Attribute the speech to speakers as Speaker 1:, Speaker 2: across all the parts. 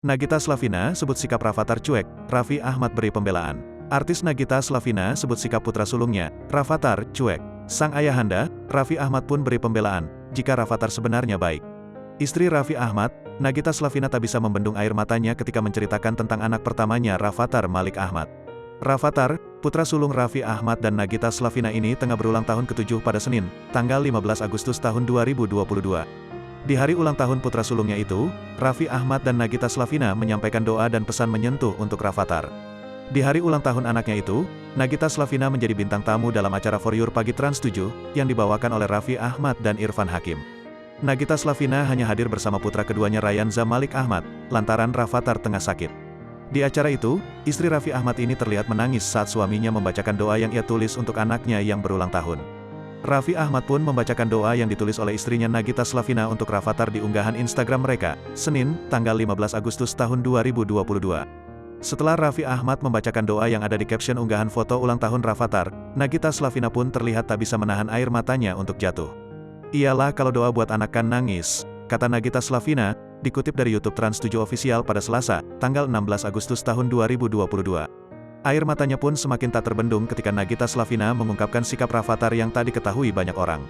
Speaker 1: Nagita Slavina sebut sikap Rafathar cuek, Raffi Ahmad beri pembelaan. Artis Nagita Slavina sebut sikap putra sulungnya, Rafathar, cuek. Sang ayahanda, Raffi Ahmad pun beri pembelaan, jika Rafathar sebenarnya baik. Istri Raffi Ahmad, Nagita Slavina tak bisa membendung air matanya ketika menceritakan tentang anak pertamanya Rafathar Malik Ahmad. Rafathar, putra sulung Raffi Ahmad dan Nagita Slavina ini tengah berulang tahun ke-7 pada Senin, tanggal 15 Agustus tahun 2022. Di hari ulang tahun putra sulungnya itu, Raffi Ahmad dan Nagita Slavina menyampaikan doa dan pesan menyentuh untuk Rafathar. Di hari ulang tahun anaknya itu, Nagita Slavina menjadi bintang tamu dalam acara For Your Pagi Trans 7, yang dibawakan oleh Raffi Ahmad dan Irfan Hakim. Nagita Slavina hanya hadir bersama putra keduanya Rayanza Malik Ahmad, lantaran Rafathar tengah sakit. Di acara itu, istri Raffi Ahmad ini terlihat menangis saat suaminya membacakan doa yang ia tulis untuk anaknya yang berulang tahun. Raffi Ahmad pun membacakan doa yang ditulis oleh istrinya Nagita Slavina untuk Rafathar di unggahan Instagram mereka, Senin, tanggal 15 Agustus tahun 2022. Setelah Raffi Ahmad membacakan doa yang ada di caption unggahan foto ulang tahun Rafathar, Nagita Slavina pun terlihat tak bisa menahan air matanya untuk jatuh. "Iyalah kalau doa buat anak kan nangis," kata Nagita Slavina, dikutip dari YouTube Trans 7 Official pada Selasa, tanggal 16 Agustus tahun 2022. Air matanya pun semakin tak terbendung ketika Nagita Slavina mengungkapkan sikap Rafathar yang tak diketahui banyak orang.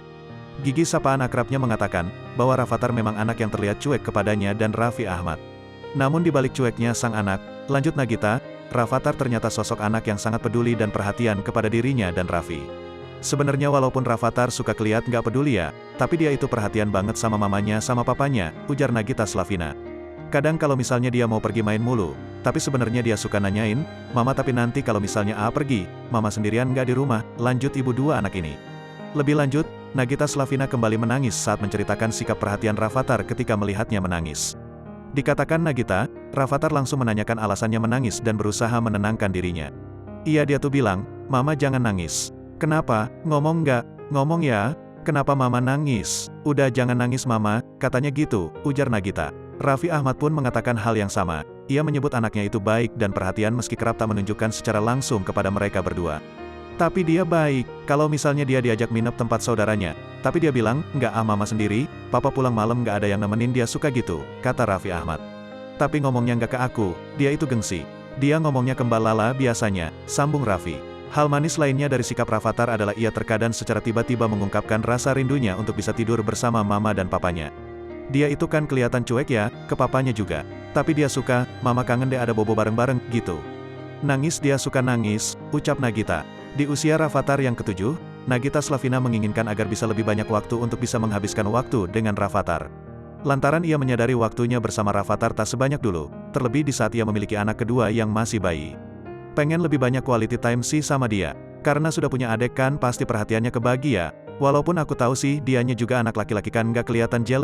Speaker 1: Gigi sapaan akrabnya mengatakan, bahwa Rafathar memang anak yang terlihat cuek kepadanya dan Raffi Ahmad. Namun di balik cueknya sang anak, lanjut Nagita, Rafathar ternyata sosok anak yang sangat peduli dan perhatian kepada dirinya dan Raffi. "Sebenarnya walaupun Rafathar suka kelihat nggak peduli ya, tapi dia itu perhatian banget sama mamanya sama papanya," ujar Nagita Slavina. "Kadang kalau misalnya dia mau pergi main mulu, tapi sebenarnya dia suka nanyain, 'Mama tapi nanti kalau misalnya A pergi, Mama sendirian nggak di rumah,' lanjut ibu dua anak ini." Lebih lanjut, Nagita Slavina kembali menangis saat menceritakan sikap perhatian Rafathar ketika melihatnya menangis. Dikatakan Nagita, Rafathar langsung menanyakan alasannya menangis dan berusaha menenangkan dirinya. "Iya dia tuh bilang, 'Mama jangan nangis.' 'Kenapa? Ngomong nggak?' 'Ngomong ya. Kenapa Mama nangis?' 'Udah jangan nangis Mama,' katanya gitu," ujar Nagita. Raffi Ahmad pun mengatakan hal yang sama. Ia menyebut anaknya itu baik dan perhatian meski kerap tak menunjukkan secara langsung kepada mereka berdua. "Tapi dia baik, kalau misalnya dia diajak nginep tempat saudaranya. Tapi dia bilang, 'Nggak Mama sendiri, Papa pulang malam nggak ada yang nemenin dia suka gitu,' kata Raffi Ahmad. 'Tapi ngomongnya nggak ke aku, dia itu gengsi. Dia ngomongnya ke Mbak Lala biasanya,' sambung Raffi. Hal manis lainnya dari sikap Rafathar adalah ia terkadang secara tiba-tiba mengungkapkan rasa rindunya untuk bisa tidur bersama mama dan papanya. "Dia itu kan kelihatan cuek ya, ke papanya juga. Tapi dia suka, 'Mama kangen deh ada bobo bareng-bareng,' gitu. Nangis dia suka nangis," ucap Nagita. Di usia Rafathar yang ke-7, Nagita Slavina menginginkan agar bisa lebih banyak waktu untuk bisa menghabiskan waktu dengan Rafathar. Lantaran ia menyadari waktunya bersama Rafathar tak sebanyak dulu, terlebih di saat ia memiliki anak kedua yang masih bayi. Pengen lebih banyak quality time sih sama dia. Karena sudah punya adik kan pasti perhatiannya kebagi ya. Walaupun aku tahu sih dianya juga anak laki-laki kan gak kelihatan jealous